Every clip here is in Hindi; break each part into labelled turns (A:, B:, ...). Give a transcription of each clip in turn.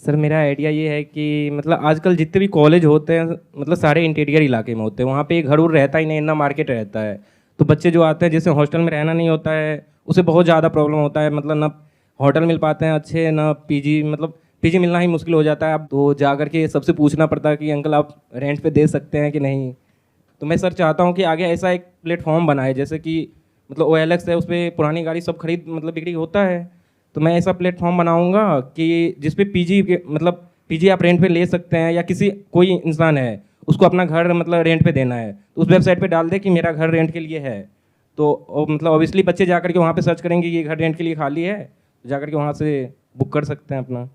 A: सर मेरा आइडिया ये है कि मतलब आजकल जितने भी कॉलेज होते हैं मतलब सारे इंटीरियर इलाके में होते हैं, वहाँ पे घर उर रहता ही नहीं, ना मार्केट रहता है। तो बच्चे जो आते हैं जिससे हॉस्टल में रहना नहीं होता है उसे बहुत ज़्यादा प्रॉब्लम होता है, मतलब ना होटल मिल पाते हैं अच्छे, ना पीजी, मतलब पीजी मिलना ही मुश्किल हो जाता है। अब तो जा करके सबसे पूछना पड़ता है कि अंकल आप रेंट पे दे सकते हैं कि नहीं। तो मैं सर चाहता हूँ कि आगे ऐसा एक प्लेटफॉर्म बनाए जैसे कि मतलब OLX है, उस पर पुरानी गाड़ी सब खरीद मतलब बिक्री होता है। तो मैं ऐसा प्लेटफॉर्म बनाऊंगा कि जिस पे पीजी मतलब पीजी आप रेंट पे ले सकते हैं, या किसी कोई इंसान है उसको अपना घर मतलब रेंट पे देना है तो उस वेबसाइट पे डाल दे कि मेरा घर रेंट के लिए है। तो मतलब ऑब्वियसली बच्चे जाकर के वहाँ पे सर्च करेंगे ये घर रेंट के लिए खाली है, तो जाकर के वहाँ से बुक कर सकते हैं अपना।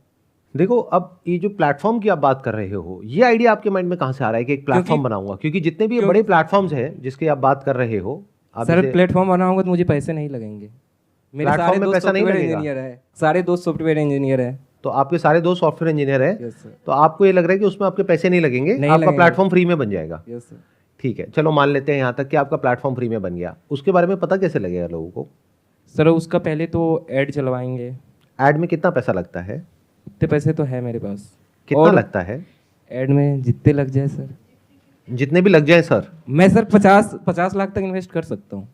B: देखो, अब ये जो प्लेटफॉर्म की आप बात कर रहे हो, ये आइडिया आपके माइंड में कहाँ से आ रहा है कि एक प्लेटफॉर्म बनाऊंगा? क्योंकि जितने भी ये बड़े प्लेटफॉर्म्स हैं जिसकी आप बात कर रहे हो, आप
A: सर प्लेटफॉर्म बनाऊंगा तो मुझे पैसे नहीं लगेंगे। मेरे सारे
B: में
A: दोस्त
B: पैसा नहीं
A: सॉफ्टवेयर
B: लगेगा?
A: इंजीनियर है, सारे दोस्त सॉफ्टवेयर इंजीनियर है।
B: तो आपके सारे दोस्त सॉफ्टवेयर इंजीनियर है,
A: यस सर।
B: तो आपको ये लग रहा है कि उसमें आपके पैसे नहीं लगेंगे,
A: नहीं
B: आपका
A: लगेंगे।
B: प्लेटफॉर्म फ्री में बन जाएगा?
A: Yes sir.
B: ठीक है, चलो मान लेते हैं यहाँ तक कि आपका प्लेटफॉर्म फ्री में बन गया। उसके बारे में पता कैसे लगेगा लोगों को?
A: सर उसका पहले तो ऐड चलवाएंगे।
B: ऐड में कितना पैसा लगता है?
A: इतने पैसे तो है मेरे पास।
B: कितना
A: और
B: लगता है?
A: ऐड में जितने लग जाए सर।
B: जितने भी लग जाए सर।
A: मैं सर 50 लाख तक इन्वेस्ट कर सकता हूँ।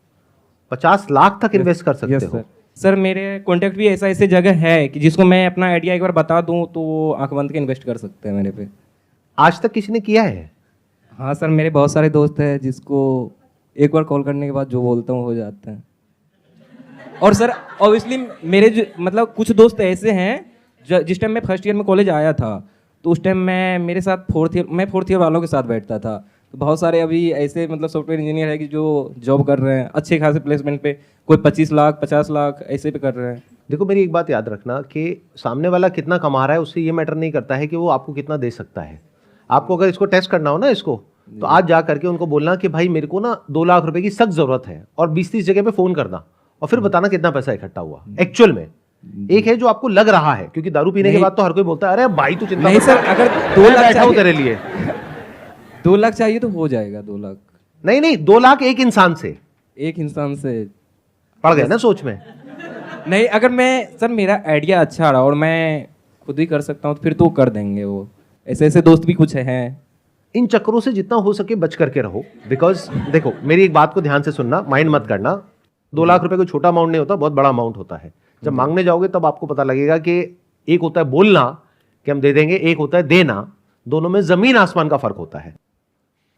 B: 50 लाख तक इन्वेस्ट कर सकते
A: यस
B: हो?
A: सर। सर मेरे कॉन्टैक्ट भी ऐसा ऐसे जगह है कि जिसको मैं अपना आइडिया एक बार बता दूं तो वो आंख बंद के इन्वेस्ट कर सकते हैं मेरे पे।
B: आज तक किसी ने किया है?
A: हाँ सर, मेरे बहुत सारे दोस्त हैं जिसको एक बार कॉल करने के बाद जो बोलता हूँ हो जाते हैं। और सर ऑब्वियसली मेरे जो मतलब कुछ दोस्त ऐसे हैं जिस टाइम मैं फर्स्ट ईयर में कॉलेज आया था तो उस टाइम मैं मेरे साथ फोर्थ ईयर वालों के साथ बैठता था। तो बहुत सारे अभी ऐसे मतलब सॉफ्टवेयर इंजीनियर है कि जो जॉब कर रहे हैं अच्छे खासे प्लेसमेंट पे, कोई 25 लाख 50 लाख ऐसे पे कर रहे हैं।
B: देखो, मेरी एक बात याद रखना कि सामने वाला कितना कमा रहा है उससे ये मैटर नहीं करता है कि वो आपको कितना दे सकता है। आपको अगर इसको टेस्ट करना हो ना इसको, तो आज जा करके उनको बोलना कि भाई मेरे को ना 2 लाख रुपए की सख्त जरूरत है, और 20-30 जगह पे फोन करना और फिर बताना कितना पैसा इकट्ठा हुआ एक्चुअल में। एक है जो आपको लग रहा है, क्योंकि दारू पीने के बाद तो हर कोई बोलता है अरे भाई तू चिंता
A: नहीं सर, अगर 2 लाख
B: बैठा हूं तेरे लिए।
A: 2 लाख चाहिए तो हो जाएगा 2 लाख।
B: नहीं 2 लाख एक इंसान से।
A: एक इंसान से
B: पड़ गए ना सोच में?
A: नहीं, अगर मैं सर मेरा आइडिया अच्छा रहा और मैं खुद ही कर सकता हूँ तो फिर तो कर देंगे वो। ऐसे ऐसे दोस्त भी कुछ हैं।
B: इन चक्करों से जितना हो सके बच करके रहो। बिकॉज देखो, मेरी एक बात को ध्यान से सुनना, माइंड मत करना। 2 लाख रुपए कोई छोटा अमाउंट नहीं होता, बहुत बड़ा अमाउंट होता है। जब मांगने जाओगे तब आपको पता लगेगा कि एक होता है बोलना कि हम दे देंगे, एक होता है देना। दोनों में जमीन आसमान का फर्क होता है।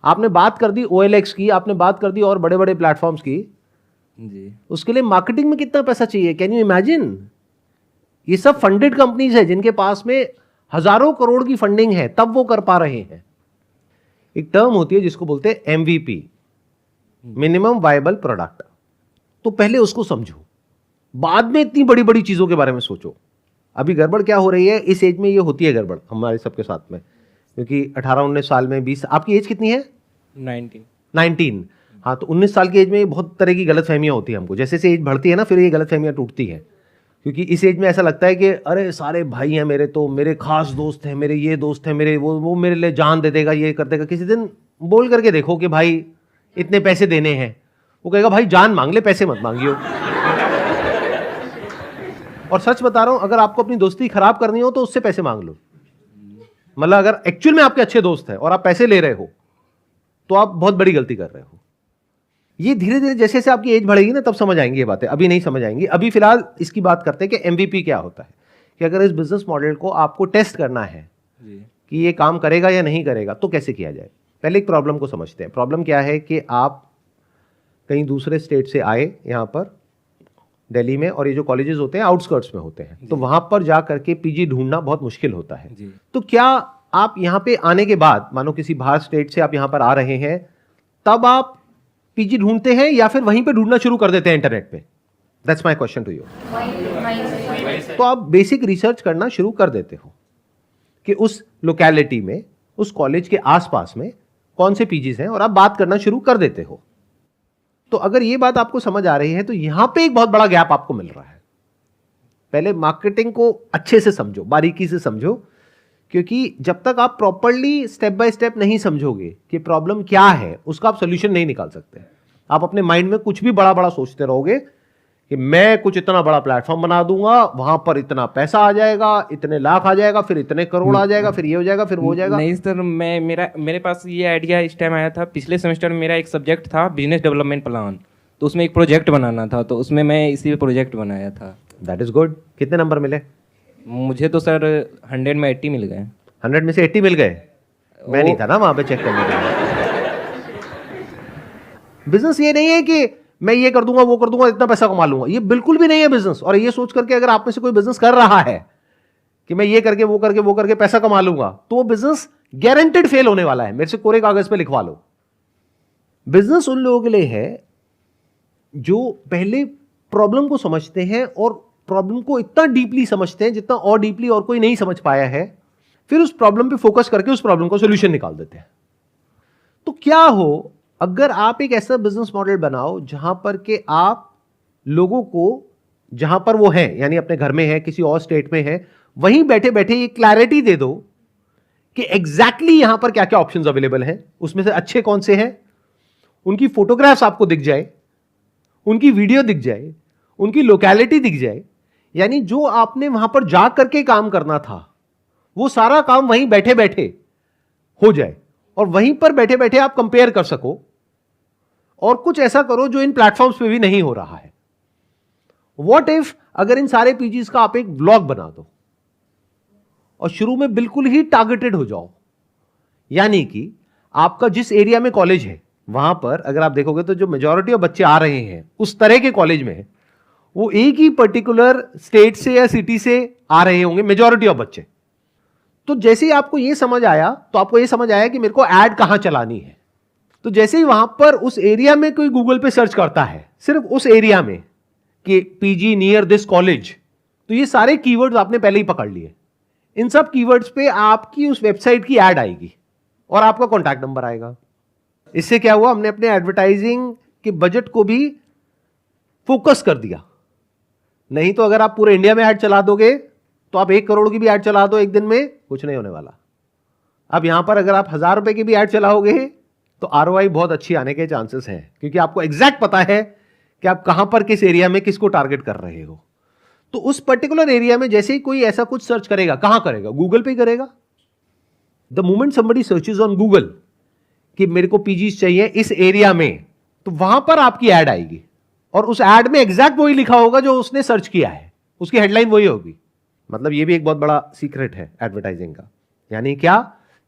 B: आपने बात कर दी OLX की, आपने बात कर दी और बड़े बड़े प्लेटफॉर्म्स की
A: जी।
B: उसके लिए मार्केटिंग में कितना पैसा चाहिए? Can you imagine? ये सब फंडेड कंपनीज है जिनके पास में हजारों करोड़ की फंडिंग है, तब वो कर पा रहे हैं। एक टर्म होती है जिसको बोलते हैं MVP, मिनिमम वायबल प्रोडक्ट। तो पहले उसको समझो, बाद में इतनी बड़ी बड़ी चीजों के बारे में सोचो। अभी गड़बड़ क्या हो रही है इस एज में, ये होती है गड़बड़ हमारे सबके साथ में, क्योंकि 18-19 साल में 20। आपकी एज कितनी है? 19। हाँ, तो 19 साल की एज में बहुत तरह की गलत फहमियाँ होती है हमको। जैसे जैसे एज बढ़ती है ना, फिर ये गलत फहमियाँ टूटती हैं। क्योंकि इस एज में ऐसा लगता है कि अरे सारे भाई हैं मेरे, तो मेरे खास दोस्त हैं, मेरे ये दोस्त हैं, मेरे वो मेरे लिए जान दे देगा, ये कर देगा। किसी दिन बोल करके देखो कि भाई इतने पैसे देने हैं, वो कहेगा भाई जान मांग ले, पैसे मत मांगियो। और सच बता रहा हूं, अगर आपको अपनी दोस्ती खराब करनी हो तो उससे पैसे मांग लो। मतलब अगर एक्चुअल में आपके अच्छे दोस्त हैं और आप पैसे ले रहे हो तो आप बहुत बड़ी गलती कर रहे हो। ये धीरे धीरे जैसे जैसे आपकी एज बढ़ेगी ना तब समझ आएंगी ये बातें, अभी नहीं समझ आएंगी। अभी फिलहाल इसकी बात करते हैं कि MVP क्या होता है। कि अगर इस बिजनेस मॉडल को आपको टेस्ट करना है कि ये काम करेगा या नहीं करेगा तो कैसे किया जाए। पहले एक प्रॉब्लम को समझते हैं। प्रॉब्लम क्या है कि आप कहीं दूसरे स्टेट से आए यहाँ पर दिल्ली में, और ये जो कॉलेजेस होते हैं आउटस्कर्ट्स में होते हैं, तो वहां पर जा करके PG ढूंढना बहुत मुश्किल होता है। तो क्या आप यहाँ पे आने के बाद, मानो किसी बाहर स्टेट से आप यहाँ पर आ रहे हैं, तब आप PG ढूंढते हैं या फिर वहीं पे ढूंढना शुरू कर देते हैं इंटरनेट पे? That's my question to you. तो आप बेसिक रिसर्च करना शुरू कर देते हो कि उस लोकेलिटी में, उस कॉलेज के आसपास में कौन से PGs हैं, और आप बात करना शुरू कर देते हो। तो अगर ये बात आपको समझ आ रही है तो यहां पे एक बहुत बड़ा गैप आपको मिल रहा है। पहले मार्केटिंग को अच्छे से समझो, बारीकी से समझो, क्योंकि जब तक आप प्रॉपर्ली स्टेप बाय स्टेप नहीं समझोगे कि प्रॉब्लम क्या है, उसका आप सोल्यूशन नहीं निकाल सकते। आप अपने माइंड में कुछ भी बड़ा बड़ा सोचते रहोगे कि मैं कुछ इतना बड़ा प्लेटफॉर्म बना दूंगा, वहां पर इतना पैसा आ जाएगा, इतने लाख आ जाएगा, फिर इतने करोड़ आ जाएगा, फिर ये हो जाएगा, फिर वो हो जाएगा।
A: नहीं सर, मेरे पास ये आइडिया इस टाइम आया था, पिछले सेमेस्टर में मेरा एक सब्जेक्ट था बिजनेस डेवलपमेंट प्लान, तो उसमें एक प्रोजेक्ट बनाना था, तो उसमें मैं इसी प्रोजेक्ट बनाया था।
B: That is good. कितने नंबर मिले?
A: मुझे तो सर 100 में 80 मिल गए।
B: 100 में से 80 मिल गए? मैं नहीं था ना वहां पे चेक करने के लिए। बिजनेस ये नहीं है कि मैं ये कर दूंगा वो कर दूंगा इतना पैसा कमा लूंगा, ये बिल्कुल भी नहीं है बिजनेस। और ये सोच करके अगर आप में से कोई बिजनेस कर रहा है कि मैं ये करके वो करके पैसा कमा लूंगा, तो वो बिजनेस गारंटेड फेल होने वाला है। मेरे से कोरे कागज पे लिखवा लो। बिजनेस उन लोगों के लिए है जो पहले प्रॉब्लम को समझते हैं और प्रॉब्लम को इतना डीपली समझते हैं जितना और डीपली और कोई नहीं समझ पाया है, फिर उस प्रॉब्लम पे फोकस करके उस प्रॉब्लम का सॉल्यूशन निकाल देते हैं। तो क्या हो अगर आप एक ऐसा बिजनेस मॉडल बनाओ जहां पर के आप लोगों को जहां पर वो हैं, यानी अपने घर में है, किसी और स्टेट में है, वहीं बैठे बैठे ये क्लैरिटी दे दो कि एग्जैक्टली यहां पर क्या क्या ऑप्शंस अवेलेबल हैं, उसमें से अच्छे कौन से हैं, उनकी फोटोग्राफ्स आपको दिख जाए, उनकी वीडियो दिख जाए, उनकी लोकेलिटी दिख जाए, यानी जो आपने वहां पर जा करके काम करना था वो सारा काम वहीं बैठे बैठे हो जाए, और वहीं पर बैठे बैठे आप कंपेयर कर सको। और कुछ ऐसा करो जो इन प्लेटफॉर्म्स पे भी नहीं हो रहा है। व्हाट इफ अगर इन सारे पीजीज का आप एक ब्लॉग बना दो और शुरू में बिल्कुल ही टारगेटेड हो जाओ, यानी कि आपका जिस एरिया में कॉलेज है वहां पर अगर आप देखोगे तो जो मेजॉरिटी ऑफ बच्चे आ रहे हैं उस तरह के कॉलेज में है, वो एक ही पर्टिकुलर स्टेट से या सिटी से आ रहे होंगे मेजॉरिटी ऑफ बच्चे। तो जैसे ही आपको ये समझ आया तो आपको ये समझ आया कि मेरे को ऐड कहां चलानी है। तो जैसे ही वहां पर उस एरिया में कोई गूगल पे सर्च करता है, सिर्फ उस एरिया में कि पीजी नियर दिस कॉलेज, तो ये सारे कीवर्ड्स आपने पहले ही पकड़ लिए। इन सब कीवर्ड्स पे आपकी उस वेबसाइट की ऐड आएगी और आपका कॉन्टैक्ट नंबर आएगा। इससे क्या हुआ, हमने अपने एडवर्टाइजिंग के बजट को भी फोकस कर दिया। नहीं तो अगर आप पूरे इंडिया में ऐड चला दोगे तो आप 1 करोड़ की भी ऐड चला दो एक दिन में, कुछ नहीं होने वाला। अब यहां पर अगर आप 1000 रुपए की भी ऐड चलाओगे तो आरओआई बहुत अच्छी आने के चांसेस हैं, क्योंकि आपको एग्जैक्ट पता है कि आप कहां पर किस एरिया में किसको टारगेट कर रहे हो। तो उस पर्टिकुलर एरिया में जैसे ही कोई ऐसा कुछ सर्च करेगा, कहां करेगा? गूगल पे करेगा। The moment somebody searches on Google कि मेरे को पीजीज चाहिए इस एरिया में, तो वहां पर आपकी ऐड आएगी और उस ऐड में एग्जैक्ट वही लिखा होगा जो उसने सर्च किया है, उसकी हेडलाइन वही होगी। मतलब ये भी एक बहुत बड़ा सीक्रेट है एडवर्टाइजिंग का। यानी क्या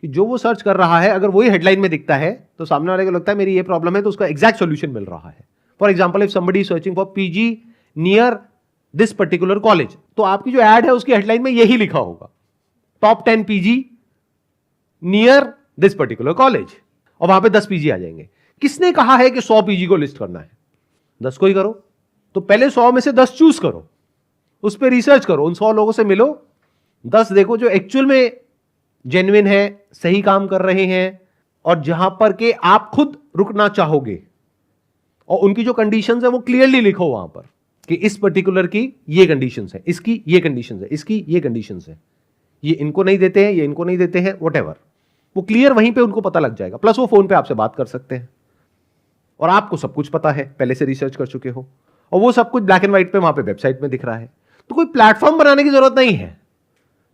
B: कि जो वो सर्च कर रहा है अगर वही हेडलाइन में दिखता है तो सामने वाले को लगता है मेरी ये प्रॉब्लम है, तो उसका एग्जैक्ट सॉल्यूशन मिल रहा है। For example, if somebody searching for PG near this particular college, तो आपकी जो ऐड है उसकी हेडलाइन में यही लिखा होगा, top 10 PG near this particular college, और वहां पे 10 पीजी आ जाएंगे। किसने कहा है कि 100 पीजी को लिस्ट करना है? 10 को ही करो। तो पहले 100 में से 10 चूज करो, उस पर रिसर्च करो, उन 100 लोगों से मिलो, 10 देखो जो एक्चुअल में जेन्युइन है, सही काम कर रहे हैं, और जहां पर के आप खुद रुकना चाहोगे, और उनकी जो कंडीशंस है वो क्लियरली लिखो वहां पर कि इस पर्टिकुलर की ये कंडीशंस है, इसकी ये कंडीशंस है, इसकी ये कंडीशंस है, ये इनको नहीं देते हैं, ये इनको नहीं देते हैं, व्हाटएवर, वो क्लियर वहीं पे उनको पता लग जाएगा। प्लस वो फोन पे आपसे बात कर सकते हैं और आपको सब कुछ पता है, पहले से रिसर्च कर चुके हो, और वो सब कुछ ब्लैक एंड व्हाइट पे वहां पे वेबसाइट में दिख रहा है। तो कोई प्लेटफॉर्म बनाने की जरूरत नहीं है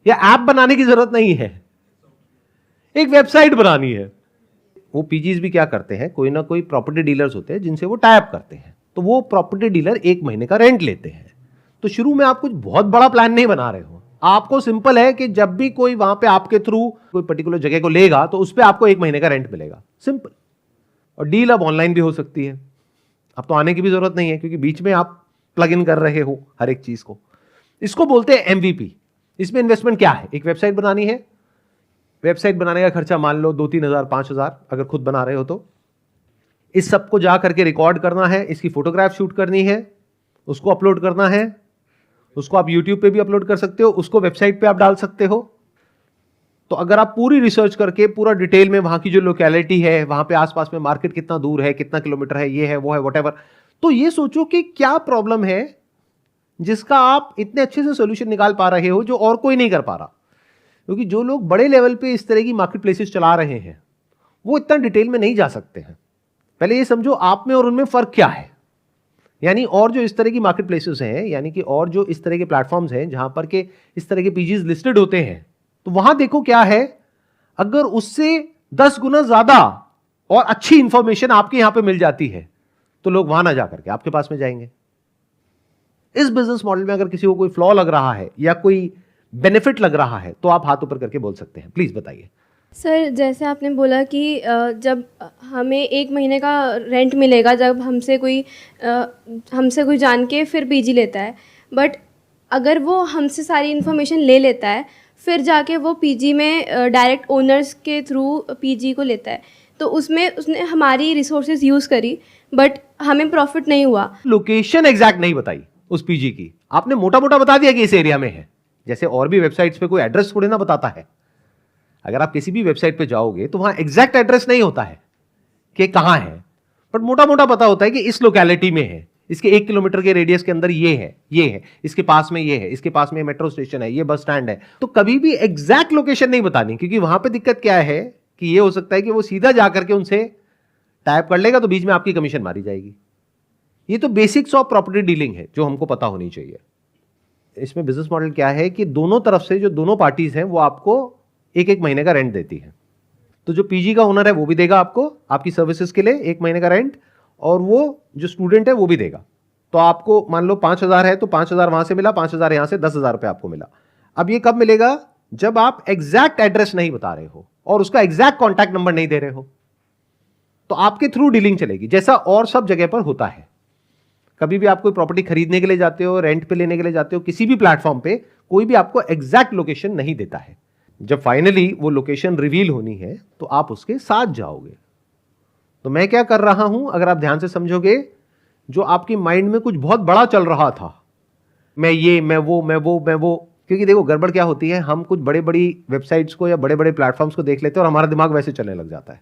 B: या ऐप बनाने की जरूरत नहीं है, एक वेबसाइट बनानी है। वो पीजीज भी क्या करते हैं, कोई ना कोई प्रॉपर्टी डीलर्स होते हैं जिनसे वो टाई अप करते हैं, तो वो प्रॉपर्टी डीलर 1 महीने का रेंट लेते हैं। तो शुरू में आप कुछ बहुत बड़ा प्लान नहीं बना रहे हो, आपको सिंपल है कि जब भी कोई वहां पे आपके थ्रू कोई पर्टिकुलर जगह को लेगा तो उस पर आपको 1 महीने का रेंट मिलेगा, सिंपल। और डील अब ऑनलाइन भी हो सकती है, अब तो आने की भी जरूरत नहीं है, क्योंकि बीच में आप प्लग इन कर रहे हो हर एक चीज को। इसको बोलते हैं एमवीपी। इसमें इन्वेस्टमेंट क्या है, एक वेबसाइट बनानी है, वेबसाइट बनाने का खर्चा मान लो 2-3 हज़ार 5 हज़ार अगर खुद बना रहे हो तो। इस सब को जा करके रिकॉर्ड करना है, इसकी फोटोग्राफ शूट करनी है, उसको अपलोड करना है, उसको आप यूट्यूब पे भी अपलोड कर सकते हो, उसको वेबसाइट पे आप डाल सकते हो। तो अगर आप पूरी रिसर्च करके पूरा डिटेल में वहां की जो लोकेलिटी है, वहां पे आसपास में मार्केट कितना दूर है, कितना किलोमीटर है, ये है वो है व्हाटएवर, तो ये सोचो कि क्या प्रॉब्लम है जिसका आप इतने अच्छे से सोल्यूशन निकाल पा रहे हो जो और कोई नहीं कर पा रहा। क्योंकि जो लोग बड़े लेवल पे इस तरह की मार्केट प्लेसेस चला रहे हैं वो इतना डिटेल में नहीं जा सकते हैं। पहले ये समझो आप में और उनमें फर्क क्या है। यानी और जो इस तरह की मार्केट प्लेसेस हैं, यानी कि और जो इस तरह के प्लेटफॉर्म्स हैं जहां पर के इस तरह के पीजीज लिस्टेड होते हैं, तो वहां देखो क्या है, अगर उससे 10 गुना ज्यादा और अच्छी इंफॉर्मेशन आपके यहां पे मिल जाती है तो लोग वहां ना जाकर के आपके पास में जाएंगे। इस बिजनेस मॉडल में अगर किसी को कोई फ्लॉ लग रहा है या कोई बेनिफिट लग रहा है तो आप हाथ ऊपर करके बोल सकते हैं। प्लीज बताइए।
C: सर, जैसे आपने बोला कि जब हमें 1 महीने का रेंट मिलेगा जब हमसे कोई जान के फिर पीजी लेता है, बट अगर वो हमसे सारी इन्फॉर्मेशन ले लेता है फिर जाके वो पीजी में डायरेक्ट ओनर्स के थ्रू पीजी को लेता है, तो उसमें उसने हमारी रिसोर्सेज यूज़ करी बट हमें प्रॉफिट नहीं हुआ।
B: लोकेशन एग्जैक्ट नहीं बताई उस पीजी की, आपने मोटा मोटा बता दिया कि इस एरिया में है। जैसे और भी वेबसाइट्स पे कोई एड्रेस थोड़ी ना बताता है। अगर आप किसी भी वेबसाइट पे जाओगे तो वहां एग्जैक्ट एड्रेस नहीं होता है कि कहां है, बट मोटा मोटा पता होता है कि इस लोकेलिटी में है, इसके 1 किलोमीटर के रेडियस के अंदर ये है, इसके पास में ये है, इसके पास में मेट्रो स्टेशन है, ये बस स्टैंड है। तो कभी भी एग्जैक्ट लोकेशन नहीं बतानी, क्योंकि वहां पे दिक्कत क्या है कि ये हो सकता है कि वो सीधा जाकर के उनसे टाइप कर लेगा तो बीच में आपकी कमीशन मारी जाएगी। ये तो बेसिक्स ऑफ प्रॉपर्टी डीलिंग है जो हमको पता होनी चाहिए। इसमें बिजनेस मॉडल क्या है कि दोनों तरफ से जो दोनों पार्टीज हैं वो आपको 1-1 महीने का रेंट देती है। तो जो पीजी का ओनर है वो भी देगा आपको आपकी सर्विसेज के लिए 1 महीने का रेंट, और वो जो स्टूडेंट है वो भी देगा। तो आपको मान लो 5,000 है तो 5,000 वहां से मिला, 5,000 यहां से, 10,000 रुपये आपको मिला। अब ये कब मिलेगा? जब आप एग्जैक्ट एड्रेस नहीं बता रहे हो और उसका एग्जैक्ट कॉन्टैक्ट नंबर नहीं दे रहे हो, तो आपके थ्रू डीलिंग चलेगी, जैसा और सब जगह पर होता है। कभी भी आप कोई प्रॉपर्टी खरीदने के लिए जाते हो, रेंट पे लेने के लिए जाते हो, किसी भी प्लेटफॉर्म पे कोई भी आपको एग्जैक्ट लोकेशन नहीं देता है। जब फाइनली वो लोकेशन रिवील होनी है तो आप उसके साथ जाओगे। तो मैं क्या कर रहा हूं, अगर आप ध्यान से समझोगे, जो आपकी माइंड में कुछ बहुत बड़ा चल रहा था, मैं ये, मैं वो, क्योंकि देखो गड़बड़ क्या होती है, हम कुछ बड़े बड़ी वेबसाइट्स को या बड़े बड़े प्लेटफॉर्म्स को देख लेते हैं और हमारा दिमाग वैसे चलने लग जाता है,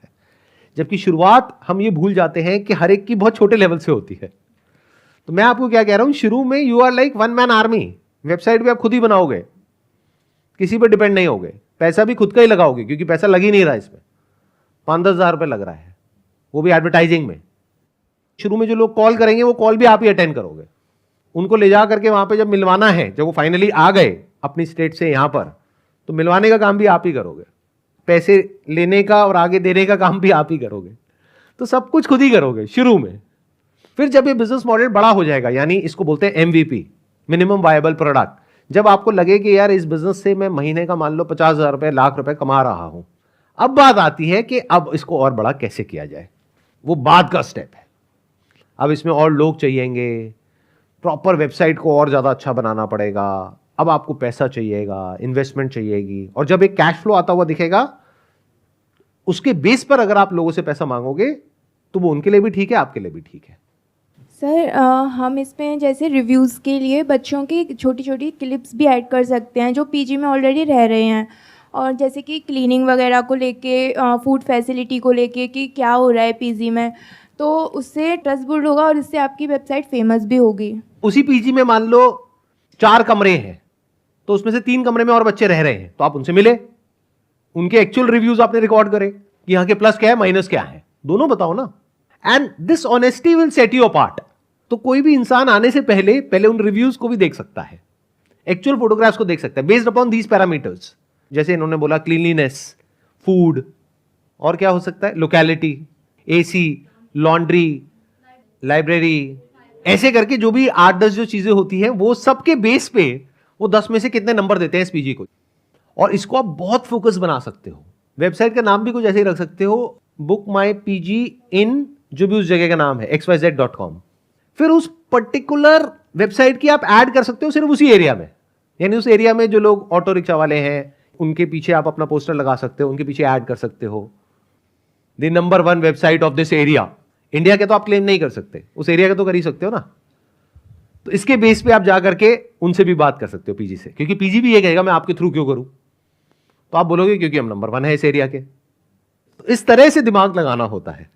B: जबकि शुरुआत हम ये भूल जाते हैं कि हर एक की बहुत छोटे लेवल से होती है। तो मैं आपको क्या कह रहा हूं, शुरू में you are like one man army. Website भी आप खुद ही बनाओगे, किसी पर डिपेंड नहीं होगे, पैसा भी खुद का ही लगाओगे, क्योंकि पैसा लग ही नहीं रहा इसमें, 5-10 हज़ार रुपये लग रहा है, वो भी एडवर्टाइजिंग में। शुरू में जो लोग कॉल करेंगे वो कॉल भी आप ही अटेंड करोगे, उनको ले जा करके वहां पे जब मिलवाना है, जब वो फाइनली आ गए अपनी स्टेट से यहां पर, तो मिलवाने का काम भी आप ही करोगे, पैसे लेने का और आगे देने का काम भी आप ही करोगे। तो सब कुछ खुद ही करोगे शुरू में। फिर जब ये बिजनेस मॉडल बड़ा हो जाएगा, यानी इसको बोलते हैं MVP, मिनिमम वायबल प्रोडक्ट, जब आपको लगे कि यार इस बिजनेस से मैं महीने का मान लो 50,000 रुपये, लाख रुपए कमा रहा हूं, अब बात आती है कि अब इसको और बड़ा कैसे किया जाए। वो बाद का स्टेप है। अब इसमें और लोग चाहिएंगे, प्रॉपर वेबसाइट को और ज्यादा अच्छा बनाना पड़ेगा, अब आपको पैसा चाहिएगा, इन्वेस्टमेंट चाहिएगी, और जब एक कैश फ्लो आता हुआ दिखेगा, उसके बेस पर अगर आप लोगों से पैसा मांगोगे तो वो उनके लिए भी ठीक है, आपके लिए भी ठीक है।
D: सर, हम इसमें जैसे रिव्यूज़ के लिए बच्चों की छोटी छोटी क्लिप्स भी ऐड कर सकते हैं जो पीजी में ऑलरेडी रह रहे हैं, और जैसे कि क्लीनिंग वगैरह को लेके, फूड फैसिलिटी को लेके कि क्या हो रहा है पीजी में, तो उससे ट्रस्ट बिल्ड होगा और इससे आपकी वेबसाइट फेमस भी होगी।
B: उसी पीजी में मान लो 4 कमरे हैं, तो उसमें से 3 कमरे में और बच्चे रह रहे हैं, तो आप उनसे मिले, उनके एक्चुअल रिव्यूज आपने रिकॉर्ड करे कि यहाँ के प्लस क्या है, माइनस क्या है, दोनों बताओ ना। And this honesty will set you apart. तो कोई भी इंसान आने से पहले उन रिव्यूज को भी देख सकता है, एक्चुअल फोटोग्राफ्स को देख सकता है, बेस्ड अपॉन दीज पैरामीटर्स। जैसे इन्होंने बोला क्लीनलीनेस, फूड, और क्या हो सकता है, लोकेलिटी, AC, लॉन्ड्री, लाइब्रेरी, ऐसे करके जो भी 8-10 जो चीजें होती हैं, वो सबके बेस पे वो 10 में से कितने नंबर देते हैं इस पीजी को। और इसको आप बहुत फोकस बना सकते हो। वेबसाइट का नाम भी कुछ ऐसे ही रख सकते हो, बुक माई पीजी इन, जो भी उस जगह का नाम है, xyz.com। फिर उस पर्टिकुलर वेबसाइट की आप ऐड कर सकते हो सिर्फ उसी एरिया में, यानी उस एरिया में जो लोग ऑटो रिक्शा वाले हैं उनके पीछे आप अपना पोस्टर लगा सकते हो, उनके पीछे ऐड कर सकते हो, the number 1 website of this area. India के तो आप क्लेम नहीं कर सकते, उस एरिया का तो कर ही सकते हो ना। तो इसके बेस पे आप जाकर के उनसे भी बात कर सकते हो पीजी से, क्योंकि पीजी भी ये कहेगा मैं आपके थ्रू क्यों करूं, तो आप बोलोगे क्योंकि हम नंबर 1 है इस एरिया के। तो इस तरह से दिमाग लगाना होता है।